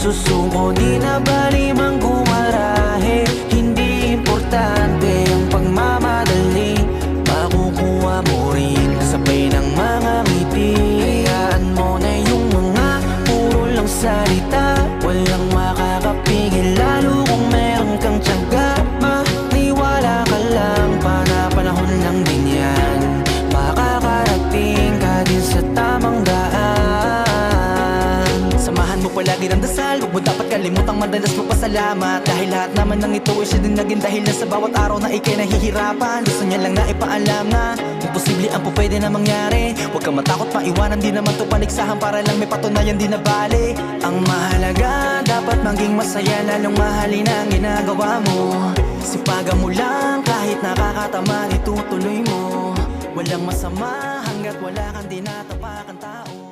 susuko. Di na bali mang gumarahe, hindi importante ang pagmamadali. Makukuha mo rin kasabay ng mga ngiti. Hayaan mo na yung mga puro lang salita, walang makakapigil lalo kung meron kang tiyaga. Maniwala ka lang, panahon lang din yan. Makakarating ka din sa tamang daan. Samahan mo palagi ng dasal, huwag mo dapat kalimutang madalas magpasalamat. Dahil lahat naman ng ito ay siya din naging dahilan sa bawat araw na ikay nahihirapan. Gusto niya lang na ipaalam na imposible ang pupwede na mangyari. Huwag kang matakot paiwanan, di naman to paligsahan para lang may patunayan, di na bali. Ang mahalaga, dapat maging masaya, lalong mahalin ang ginagawa mo. Sipagan mo lang kahit nakakatamad, itutuloy mo. Walang masama hanggat wala kang dinatapakan tao.